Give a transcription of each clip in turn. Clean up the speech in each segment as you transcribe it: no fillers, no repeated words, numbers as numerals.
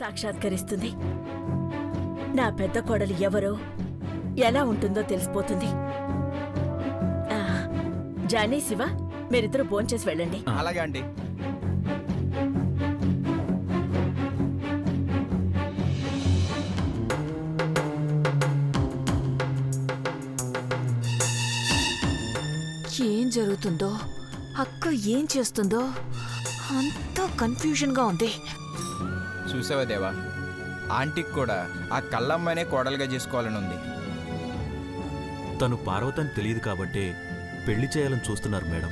సాక్షాత్కరిస్తుంది. నా పెద్ద కోడలు ఎవరో ఎలా ఉంటుందో తెలిసిపోతుంది. జానీ, శివ, మీరిద్దరూ భోంచేసి వెళ్ళండి. అలాగే అండి. ఏం జరుగుతుందో, అక్క ఏం చేస్తుందో అంతా కన్ఫ్యూజన్గా ఉంది. చూసావా దేవా, ఆంటీకి కూడా ఆ కళ్ళమ్మనే కోడలుగా చేసుకోవాలని ఉంది. తను పార్వతని తెలియదు కాబట్టే పెళ్లి చేయాలని చూస్తున్నారు మేడం.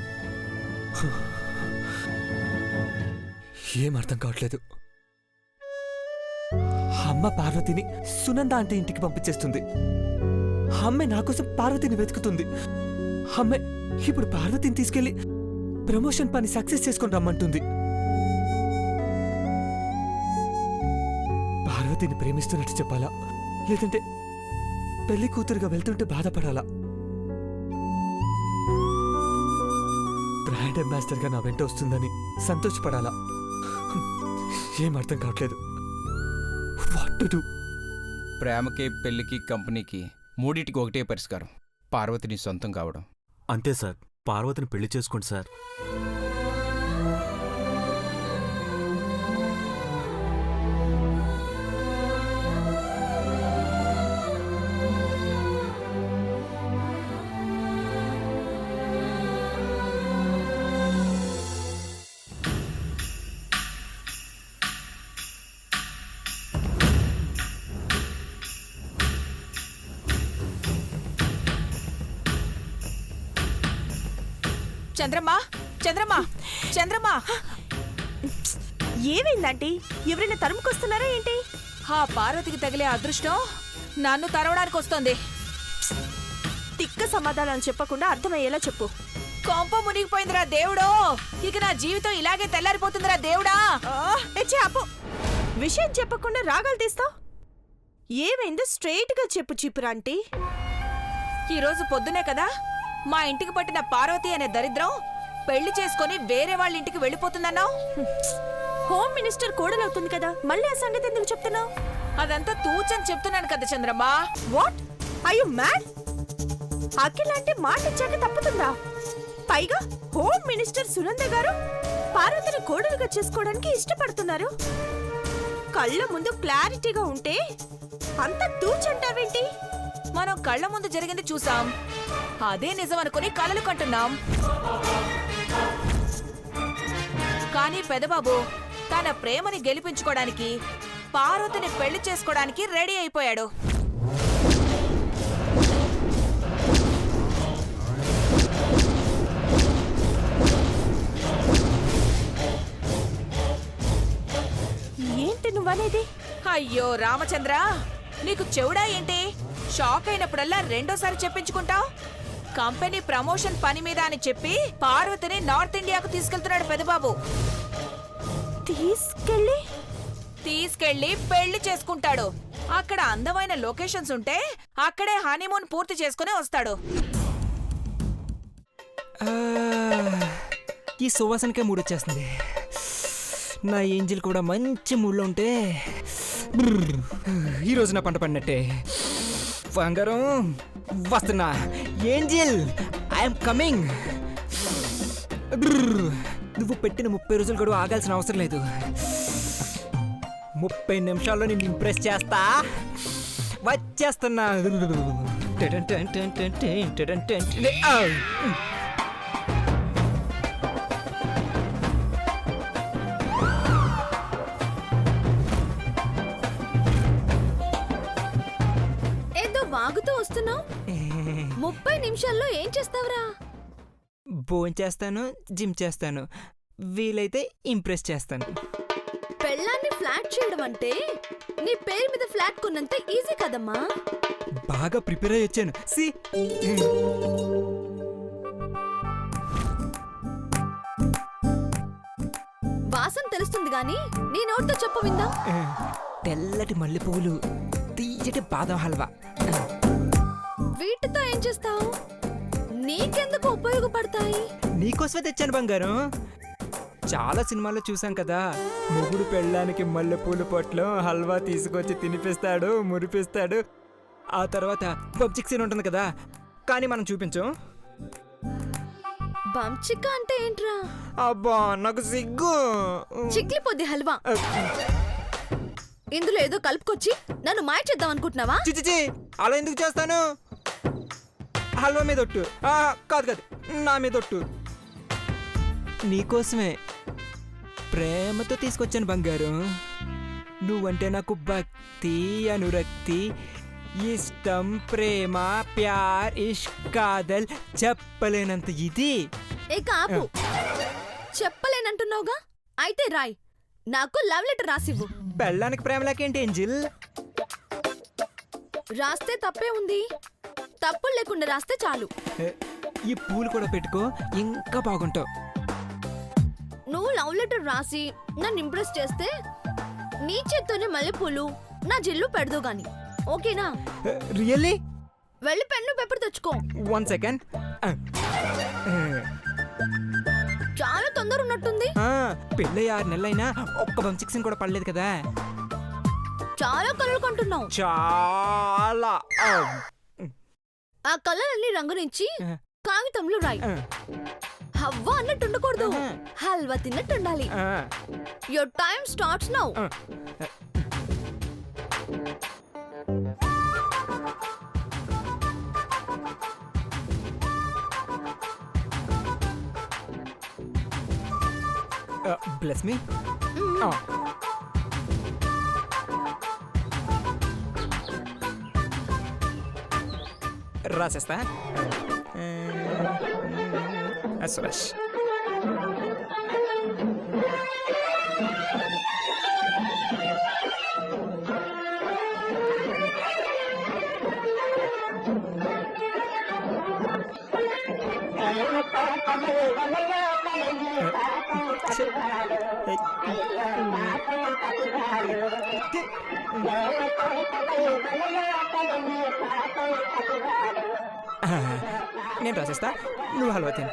ఏం అర్థం కావట్లేదు. అమ్మ పార్వతిని సునంద అంటే ఇంటికి పంపించేస్తుంది. అమ్మే నా కోసం పార్వతిని వెతుకుతుంది. అమ్మే ఇప్పుడు పార్వతిని తీసుకెళ్లి ప్రమోషన్ పని సక్సెస్ చేసుకొని రమ్మంటుంది. పార్వతిని ప్రేమిస్తున్నట్టు చెప్పాలా, లేదంటే పెళ్లి కూతురుగా వెళ్తుంటే బాధపడాలా? బ్రాండ్ అంబాసిడర్ గా నా వెంట వస్తుందని సంతోషపడాలా? ఏం అర్థం కావట్లేదు. What to do? ప్రేమకి, పెళ్లికి, కంపెనీకి మూడింటికి ఒకటే పరిష్కారం: పార్వతిని సొంతం కావడం. అంతే సార్, పార్వతిని పెళ్లి చేసుకోండి సార్. చంద్రమ్మా, చంద్రమ్మా, చంద్రమ్మా, ఏమైందంటీ? ఎవరైనా తరుముకొస్తున్నారా ఏంటి? ఆ పార్వతికి తగిలే అదృష్టం నన్ను తరవడానికి వస్తోంది. తిక్క సమాధానాలు చెప్పకుండా అర్థమయ్యేలా చెప్పు. కొంప మునిగిపోయిందిరా దేవుడో, ఇక నా జీవితం ఇలాగే తెల్లారిపోతుందిరా దేవుడా. అప్పు, విషయం చెప్పకుండా రాగాలు తీస్తావు. ఏమైందో స్ట్రైట్ గా చెప్పు చిపురాంటీ. ఈరోజు పొద్దునే కదా మా ఇంటికి పట్టిన పార్వతి అనే దరిద్రం పెళ్లి చేసుకుని వేరే వాళ్ళ ఇంటికి వెళ్ళిపోతుందన్నావు. హోమ్ మినిస్టర్ కోడలవుతుంది కదా, మళ్ళీ ఆ సంగతి ఎందుకు చెప్తున్నావు? అదంతా తూచని చెప్తున్నాను కదా చంద్రమ్మా. What are you mad? Akhil అంటే మాట ఇచ్చాక తప్పుతుందా? పైగా హోమ్ మినిస్టర్ సునంద గారు పార్వతిని కోడలుగా చేసుకోవడానికి ఇష్టపడుతున్నారు. కళ్ళ ముందు క్లారిటీగా ఉంటే అంత తూచంటావేంటి? మనం కళ్ళ ముందు జరిగింది చూసాం, అదే నిజం అనుకుని కలలు కంటున్నాం. కానీ పెదబాబు తన ప్రేమని గెలిపించుకోవడానికి, పార్వతిని పెళ్లి చేసుకోవడానికి రెడీ అయిపోయాడు. ఏంటి నువ్వనేది? అయ్యో రామచంద్ర, నీకు చెవుడా ఏంటి? షాక్ అయినప్పుడల్లా రెండోసారి చెప్పించుకుంటావు. కంపెనీ ప్రమోషన్ పని మీద అని చెప్పి పార్వతిని నార్త్ ఇండియాకు తీసుకెళ్తున్నాడు పెదబాబు. తీసుకెళ్లి పెళ్లి చేసుకుంటాడు. అక్కడ అందమైన లొకేషన్స్ ఉంటే అక్కడే హనీమూన్ పూర్తి చేసుకుని వస్తాడు. ఈ సువాసనకే మూడొచ్చేస్తుంది. నా ఏంజిల్ కూడా మంచి మూడ్లో ఉంటే ఈరోజు నా పంట పడినట్టే. బంగారం వస్తున్నా. Angel, I'm coming. నువ్వు పెట్టిన 30 రోజులు కూడా ఆగాల్సిన అవసరం లేదు. 30 నిమిషాల్లో నిన్ను ఇంప్రెస్ చేస్తా. వచ్చేస్తున్నా. వాగుతూ వస్తున్నావు. 30 నిమిషాల్లో ఏం చేస్తావురా? భోంచేస్తాను, జిమ్ చేస్తాను, వీలైతే ఇంప్రెస్ చేస్తాను. పెళ్ళాన్ని ఫ్లాట్ చేయడం అంటే నీ పేరు మీద ఫ్లాట్ కొన్నంత ఈజీ కదమ్మా. బాగా ప్రిపేర్ అయ్యి వచ్చాను. వాసన తెలుస్తుంది గాని నీ నోటితో చెప్పు విందా. తెల్లటి మల్లెపూలు, తీయటి బాదం హల్వా. వీటితో ఏం చేస్తావు? నీకెందుకు ఉపయోగపడతాయి? నీకోసమే తెచ్చాను బంగారం. చాలా సినిమాల్లో చూసాం కదా, మొగుడు పెళ్ళానికి మల్లెపూల పొట్లో హల్వా తీసుకొచ్చి తినిపిస్తాడు, మురిపిస్తాడు, ఆ తర్వాత పబ్జిక్ సీన్ ఉంటుంది కదా, కానీ మనం చూపించం. బంచిక అంటే ఏంట్రా? అబ్బా నాకు సిగ్గు. చిక్లి పొద్ది హల్వా. ఇందులో ఏదో కలుపుకొచ్చి నన్ను మాయ చేద్దాం అనుకుంటున్నావా? చిచిచి, అలా ఎందుకు చేస్తాను? హల్వా మీద ఒట్టు. కాదు కాదు, నా మీద ఒట్టు. నీకోసమే ప్రేమతో తీసుకొచ్చాను బంగారు. నువ్వంటే నాకు భక్తి, అనురక్తి, ఇష్టం, ప్రేమ, ప్యార్, ఇష్క్, కాదల్ చెప్పలేనంత ఇది. ఇక ఆపు. చెప్పలేనంటున్నావుగా, అయితే రాయ్, నాకు లవ్ లెటర్ రాసివ్వు. పెళ్ళానికి ప్రేమ లేకేంటి ఏంజిల్? రాస్తే తప్పే ఉంది, తప్పులు లేకుండా రాస్తే చాలు. ఈ పూలు కూడా పెట్టుకో, ఇంకా బాగుంటావు. నువ్వు లవ్ లెటర్ రాసి నన్ను ఇంప్రెస్ చేస్తే నీ చేత్తోనే మల్లెపూలు నా జిల్లు పెడదు గాని, ఓకేనా? రియల్లీ? వెళ్ళి పెన్ను పేపర్ తెచ్చుకో. 1 సెకండ్. చాలా తొందర ఉన్నట్టుంది. పెళ్ళి 6 నెలలైనా ఒక్క బంచిక్సింగ్ కూడా పడలేదు కదా. చాలా కలలు కొంటున్నావు. చాలా. ఆ కలలన్నీ రంగు నుంచి కాగితంలో రాయి. హవ్వ అన్నట్టు ఉండకూడదు, హల్వా తిన్నట్టు ఉండాలి. Your time starts now. Bless me. రాసేస్తా. సురేష్, నేను రాసేస్తా, నువ్వు హల్వా తిను.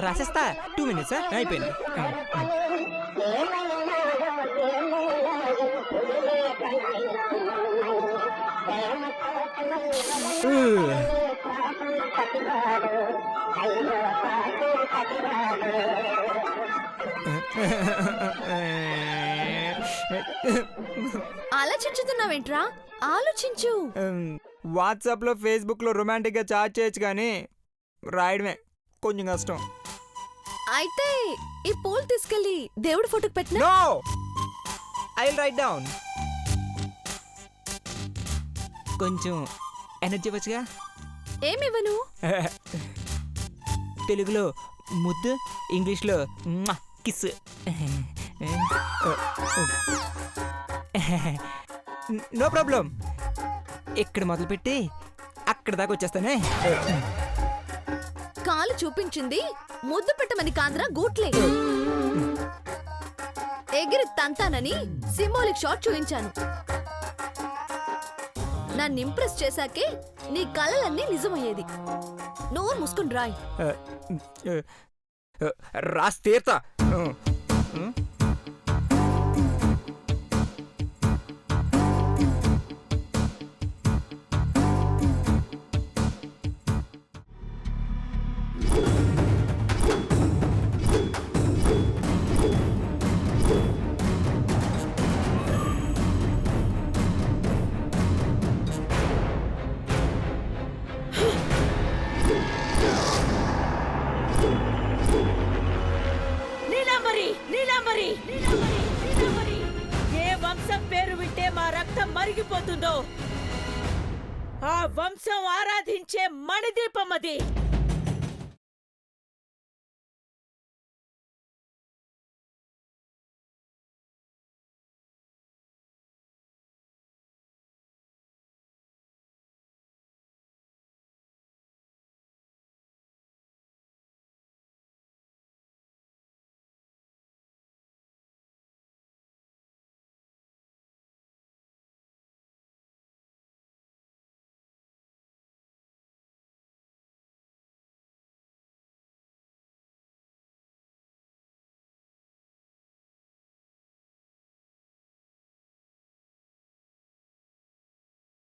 రాసేస్తా, 2 minutes అయిపోయింది. ఆలోచించుతున్నావేంట్రా? ఆలోచించు. వాట్సాప్ లో, ఫేస్బుక్ లో రొమాంటిక్ గా చాట్ చేయొచ్చు, కానీ రాయడమే కొంచెం కష్టం. అయితే ఈ పూలు తీసుకెళ్లి దేవుడి ఫోటోకి పెట్టినా? No, I will write down. కొంచెం ఎనర్జీ వచ్చగా. ఏమివ్వను? తెలుగులో ముద్దు, ఇంగ్లీష్లో కిస్. No problem. ఇక్కడ మొదలుపెట్టి అక్కడ దాకా వచ్చేస్తానే. కాలు చూపించింది ముద్దు పెట్టమని కాంద్రా గూట్లే. ఎగిరి తంతానని సింబాలిక్ షాట్ చూపించాను. నన్ను ఇంప్రెస్ చేశాకే నీ కలలన్నీ నిజమయ్యేది. నువ్వు ముసుకుని రాయ్. రాసి తీర్తా. ఏ వంశం పేరు వింటే మా రక్తం మరిగిపోతుందో ఆ వంశం ఆరాధించే మణిదీపం అది.